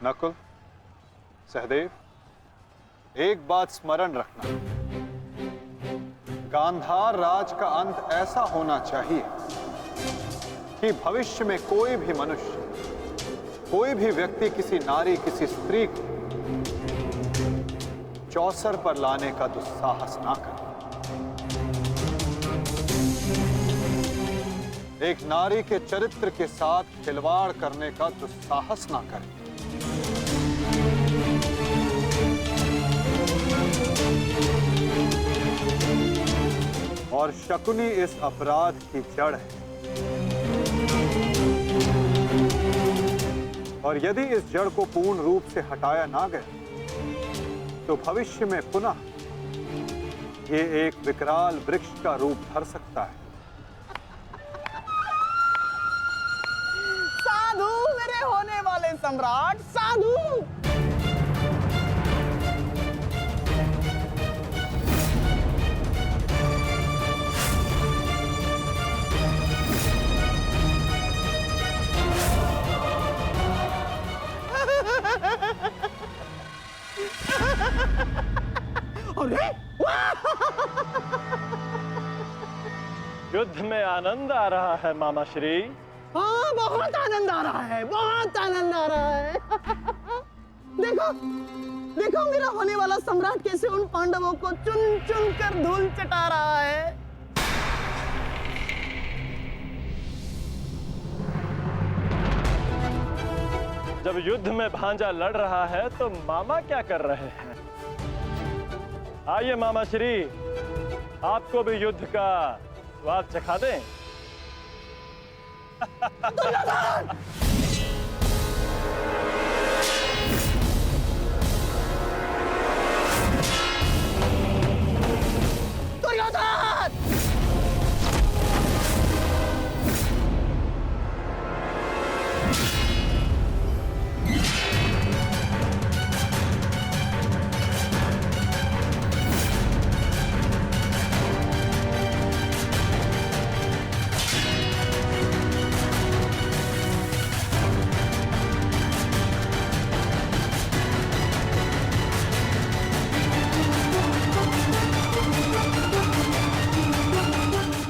नकुल, सहदेव, एक बात स्मरण रखना, गांधार राज का अंत ऐसा होना चाहिए कि भविष्य में कोई भी मनुष्य, कोई भी व्यक्ति किसी नारी, किसी स्त्री को चौसर पर लाने का दुस्साहस ना करे। एक नारी के चरित्र के साथ खिलवाड़ करने का दुस्साहस ना करे। और शकुनी इस अपराध की जड़ है। और यदि इस जड़ को पूर्ण रूप से हटाया ना गया तो भविष्य में पुनः ये एक विकराल वृक्ष का रूप धर सकता है। साधु मेरे होने वाले सम्राट, साधु। अरे युद्ध में आनंद आ रहा है मामा श्री। हाँ, बहुत आनंद आ रहा है, बहुत आनंद आ रहा है। देखो देखो मेरा होने वाला सम्राट कैसे उन पांडवों को चुन चुन कर धूल चटा रहा है। जब युद्ध में भांजा लड़ रहा है तो मामा क्या कर रहे हैं? आइए मामा श्री, आपको भी युद्ध का स्वाद चखा दें। दुर्योधन!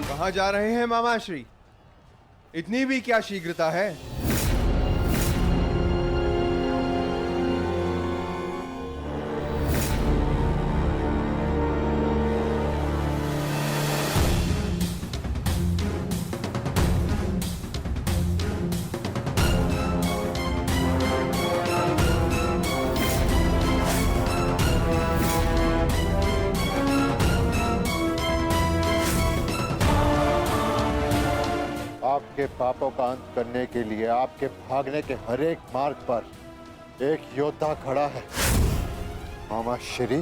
कहाँ जा रहे हैं मामाश्री? इतनी भी क्या शीघ्रता है? आपके पापों का अंत करने के लिए आपके भागने के हर एक मार्ग पर एक योद्धा खड़ा है, मामा श्री।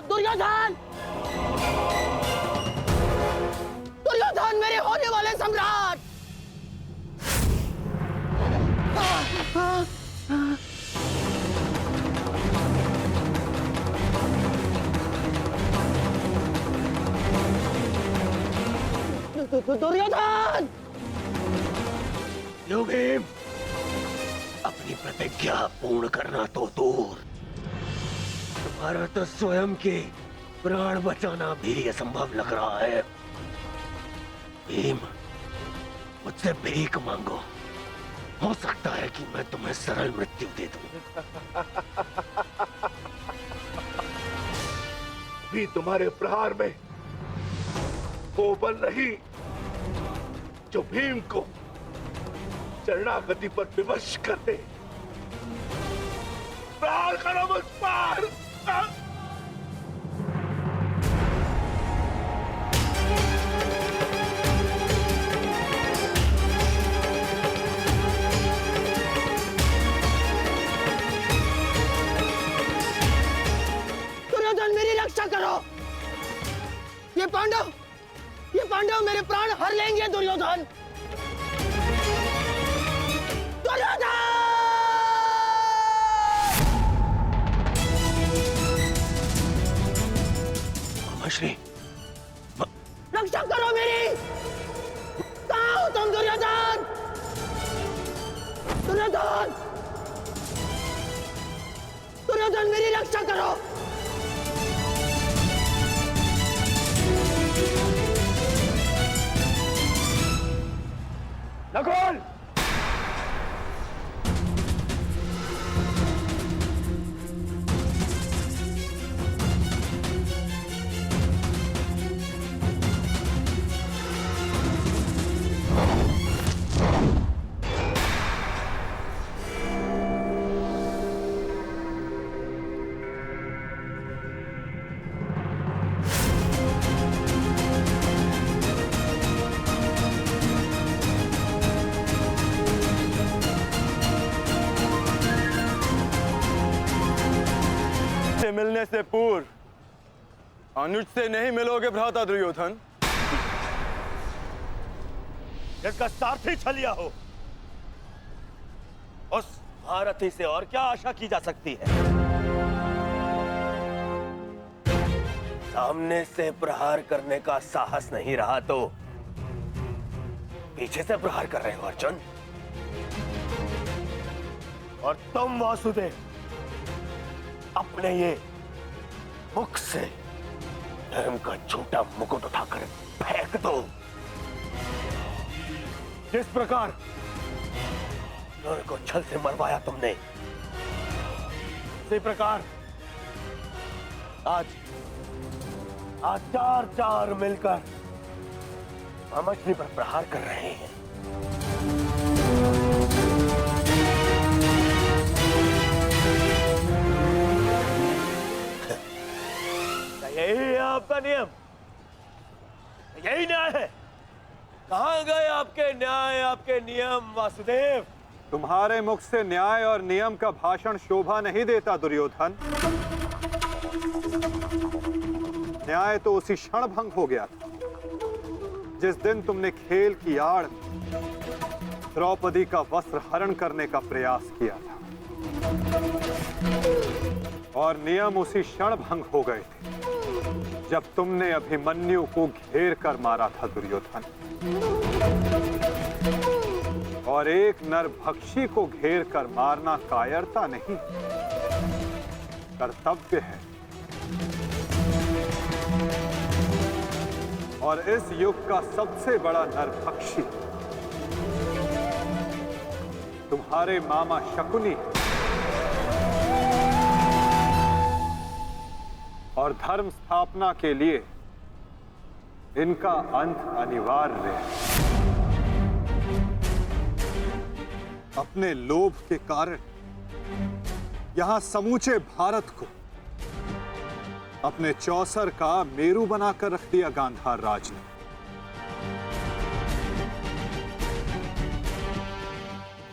दुर्योधन! दुर्योधन मेरे होने वाले सम्राट! दुर्योधन! लो भीम, अपनी प्रतिज्ञा पूर्ण करना तो दूर, तुम्हारा तो स्वयं के प्राण बचाना भी असंभव लग रहा है। भीम, मुझसे भीख मांगो, हो सकता है कि मैं तुम्हें सरल मृत्यु दे दूं। भी तुम्हारे प्रहार में वो बल नहीं जो भीम को शरणागति पर विवश कर दे। प्रहार करो मुझ पर। दुर्योधन मेरी रक्षा करो। ये पांडव मेरे प्राण हर लेंगे। दुर्योधन! दुर्योधन! मामा श्री, रक्षा करो हो मेरी? कहाँ हो तुम दुर्योधन? दुर्योधन! दुर्योधन मेरी रक्षा करो! नकुल! से मिलने से पूर्व अनुज से नहीं मिलोगे भ्राता दुर्योधन। जिसका सारथी छलिया हो, उस महारथी से और क्या आशा की जा सकती है? सामने से प्रहार करने का साहस नहीं रहा तो पीछे से प्रहार कर रहे हो अर्जुन। और तुम वासुदेव अपने ये मुख से धर्म का झूठा मुकुट उठाकर फेंक दो। जिस प्रकार नर को छल से मरवाया तुमने, उसी प्रकार आज चार चार मिलकर मछली पर प्रहार कर रहे हैं। यही है आपका नियम, यही न्याय है। कहां गए आपके न्याय, आपके नियम वासुदेव? तुम्हारे मुख से न्याय और नियम का भाषण शोभा नहीं देता दुर्योधन। न्याय तो उसी क्षण भंग हो गया था जिस दिन तुमने खेल की आड़ द्रौपदी का वस्त्र हरण करने का प्रयास किया था, और नियम उसी क्षण भंग हो गए थे जब तुमने अभिमन्यु को घेर कर मारा था दुर्योधन। और एक नरभक्षी को घेर कर मारना कायरता नहीं, कर्तव्य है। और इस युग का सबसे बड़ा नरभक्षी तुम्हारे मामा शकुनी है। और धर्म स्थापना के लिए इनका अंत अनिवार्य है। अपने लोभ के कारण यहां समूचे भारत को अपने चौसर का मेरू बनाकर रख दिया गांधार राज ने।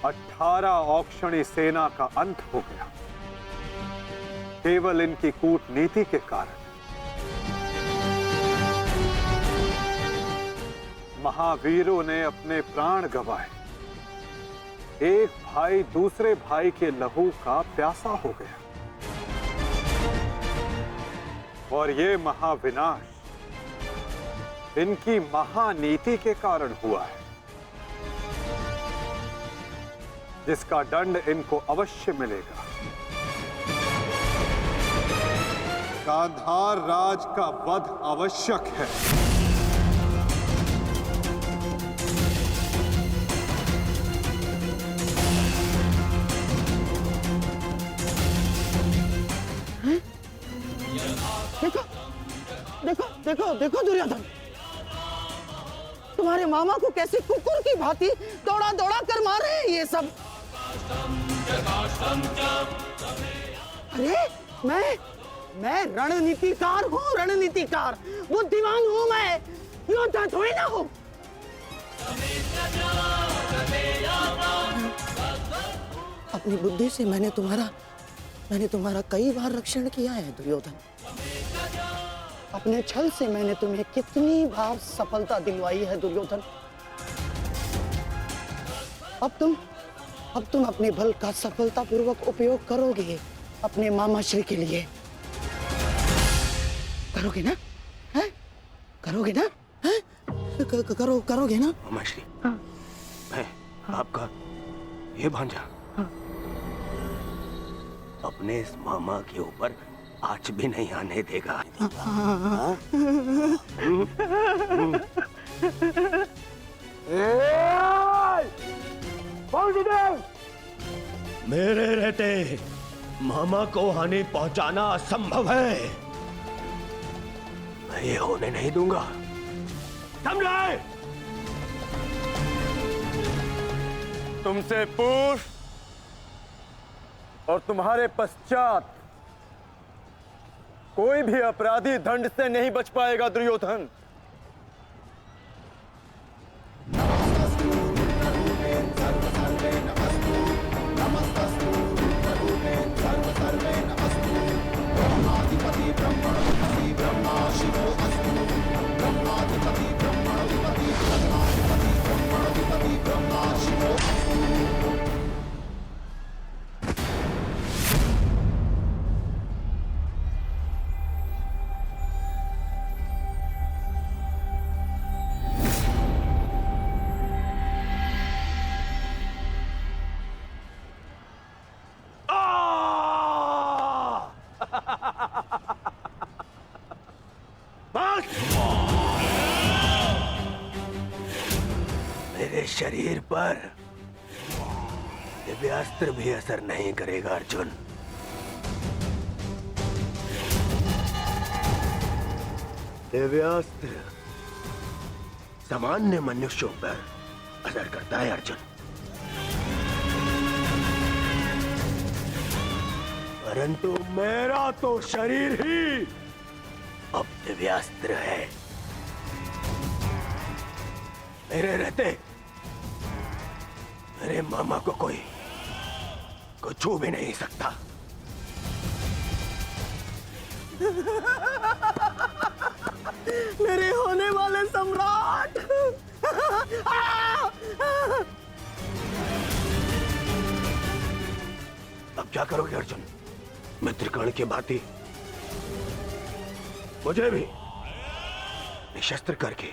अठारह औक्षणी सेना का अंत हो गया केवल इनकी कूटनीति के कारण। महावीरों ने अपने प्राण गंवाए, एक भाई दूसरे भाई के लहू का प्यासा हो गया, और ये महाविनाश इनकी महानीति के कारण हुआ है, जिसका दंड इनको अवश्य मिलेगा। गांधार राज का वध आवश्यक है। देखो देखो देखो देखो दुर्योधन, तुम्हारे मामा को कैसे कुकुर की भांति दौड़ा दौड़ा कर मार रहे हैं ये सब। अरे मैं रणनीतिकार हूँ, रणनीतिकार, बुद्धिमान हूँ मैं, योद्धा थोड़ी ना हूँ। अपनी बुद्धि से मैंने तुम्हारा कई बार रक्षण किया है दुर्योधन। अपने छल से मैंने तुम्हें कितनी बार सफलता दिलवाई है दुर्योधन। अब तुम अपने बल का सफलतापूर्वक उपयोग करोगे अपने मामाश्री के लिए। करोगे ना? हैं? करोगे ना? हैं? करोगे ना? मामाश्री, मैं आपका ये भांजा अपने इस मामा के ऊपर आँच भी नहीं आने देगा। मेरे रहते मामा को हानि पहुंचाना असंभव है। मैं ये होने नहीं दूंगा, समझे? तुमसे पूर्व और तुम्हारे पश्चात कोई भी अपराधी दंड से नहीं बच पाएगा दुर्योधन। मेरे शरीर पर दिव्यास्त्र भी असर नहीं करेगा अर्जुन। दिव्यास्त्र सामान्य मनुष्यों पर असर करता है अर्जुन, परंतु मेरा तो शरीर ही अब दिव्यास्त्र है। मेरे रहते मेरे मामा को कोई छू भी नहीं सकता। मेरे होने वाले सम्राट! अब क्या करोगे अर्जुन? मित्रकर्ण के भांति मुझे भी निशस्त्र करके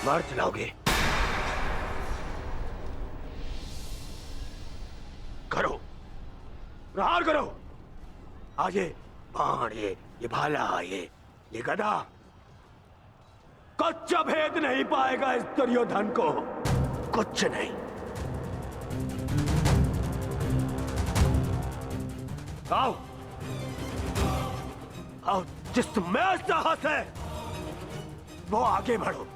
मार चलाओगे? करो, प्रहार करो। आज ये बाण, ये भाला, ये गदा कुछ भेद नहीं पाएगा इस दुर्योधन को, कुछ नहीं। आओ आओ, जिसमें साहस है वो आगे बढ़ो,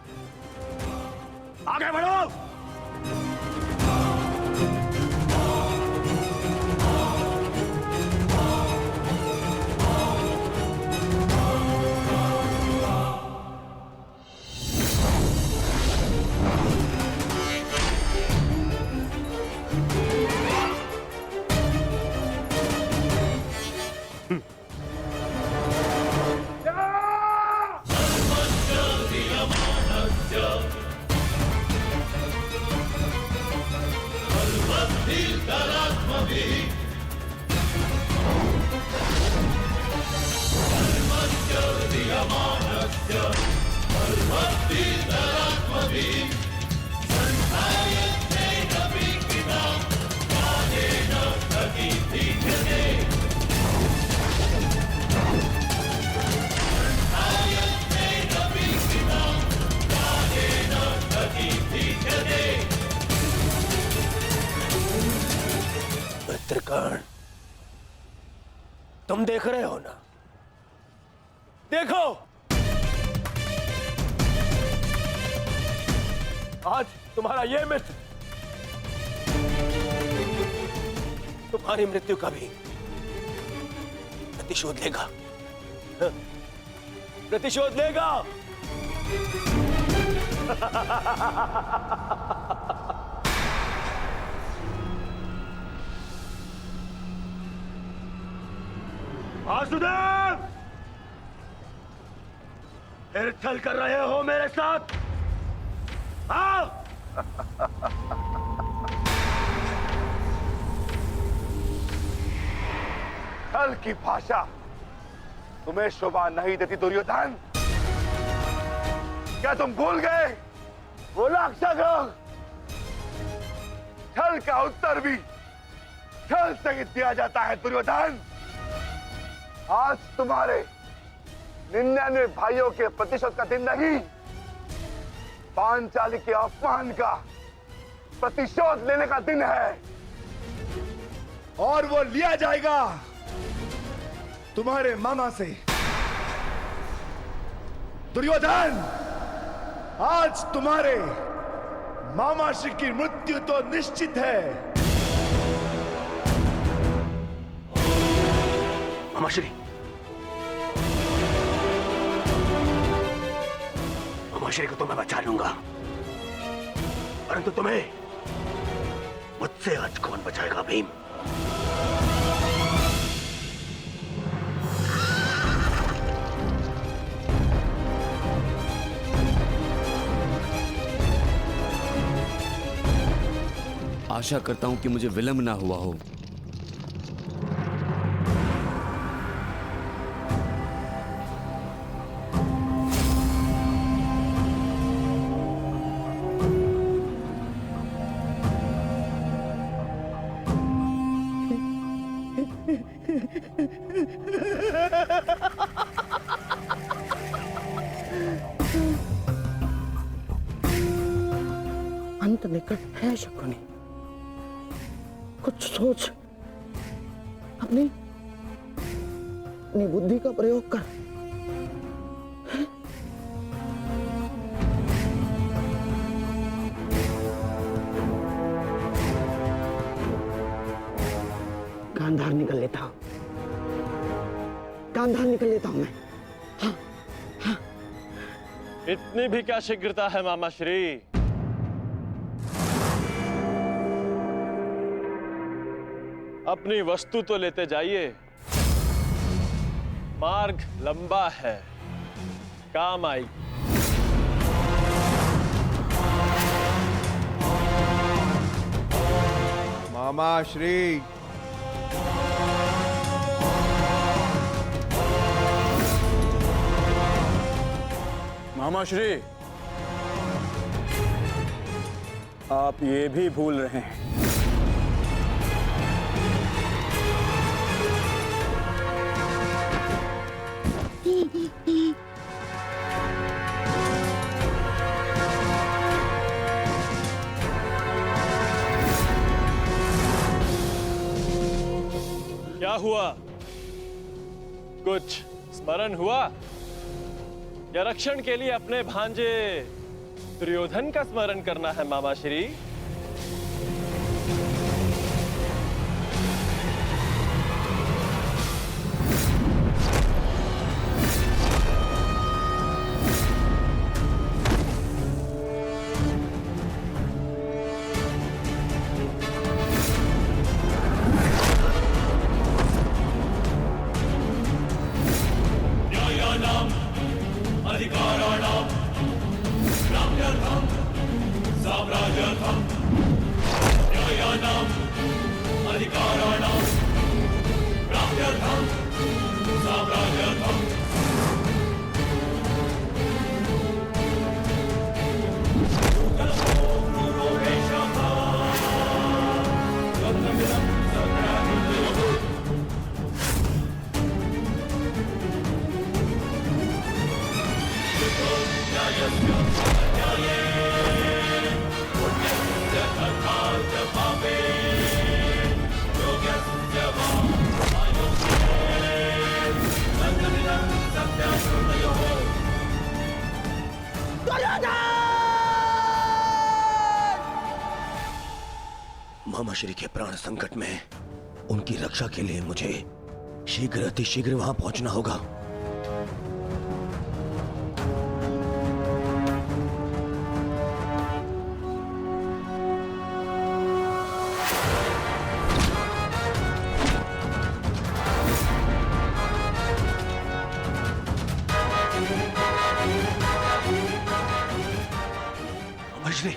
आगे बढ़ो। मित्रकर्ण, तुम देख रहे हो ना? देखो, आज तुम्हारा ये मित्र तुम्हारी मृत्यु का भी प्रतिशोध लेगा, प्रतिशोध लेगा। वासुदेव, फिर छल कर रहे हो मेरे साथ? आओ। छल की भाषा तुम्हें शोभा नहीं देती दुर्योधन। क्या तुम भूल गए वो लाक्षागृह छल का उत्तर भी छल से ही दिया जाता है दुर्योधन। आज तुम्हारे 99 भाइयों के प्रतिशोध का दिन नहीं, पांचाली के अपमान का प्रतिशोध लेने का दिन है, और वो लिया जाएगा तुम्हारे मामा से। दुर्योधन, आज तुम्हारे मामा श्री की मृत्यु तो निश्चित है। मामाश्री, मामाश्री को तो मैं बचा लूंगा, परंतु तुम्हें मुझसे आज कौन बचाएगा भीम? आशा करता हूं कि मुझे विलंब ना हुआ हो। अंत निकट है शकुनी, कुछ सोच, अपनी बुद्धि का प्रयोग कर। गांधार निकल लेता हूं, गांधार निकल लेता हूं मैं। इतनी भी क्या शीघ्रता है मामाश्री? अपनी वस्तु तो लेते जाइए, मार्ग लंबा है, काम आई। मामा श्री, मामाश्री, आप ये भी भूल रहे हैं क्या हुआ? कुछ स्मरण हुआ? या रक्षण के लिए अपने भांजे दुर्योधन का स्मरण करना है मामाश्री? मामाश्री के प्राण संकट में, उनकी रक्षा के लिए मुझे शीघ्र अतिशीघ्र वहां पहुंचना होगा। मामाश्री,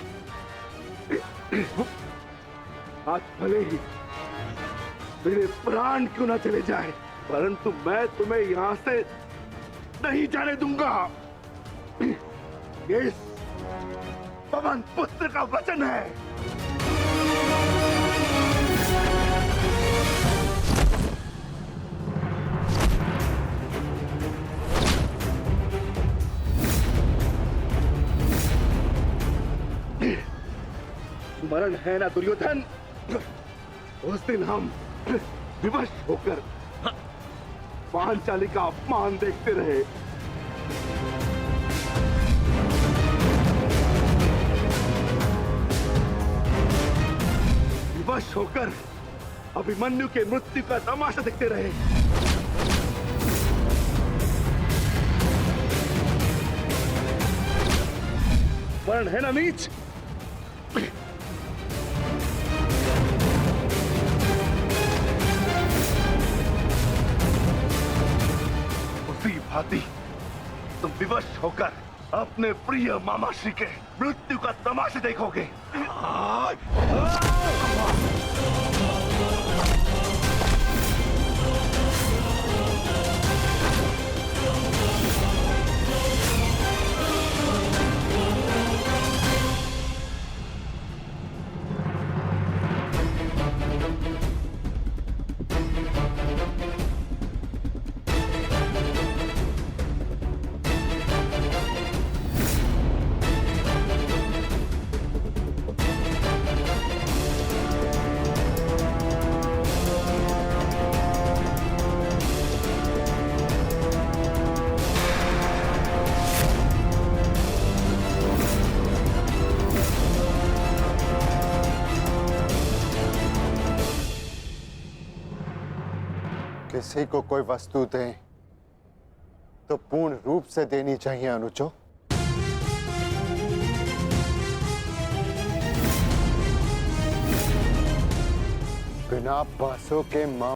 आज भले ही मेरे प्राण क्यों ना चले जाए, परंतु मैं तुम्हें यहां से नहीं जाने दूंगा। पवन पुत्र का वचन है। स्मरण है ना दुर्योधन, उस दिन हम विवश होकर पांचाली का अपमान देखते रहे। विवश होकर अभिमन्यु के मृत्यु का तमाशा देखते रहे। स्मरण है ना नीच? उसी भांति तुम विवश होकर अपने प्रिय मामाश्री के मृत्यु का तमाशा देखोगे। किसी को कोई वस्तु दें तो पूर्ण रूप से देनी चाहिए अनुजो। बिना बांसों के मां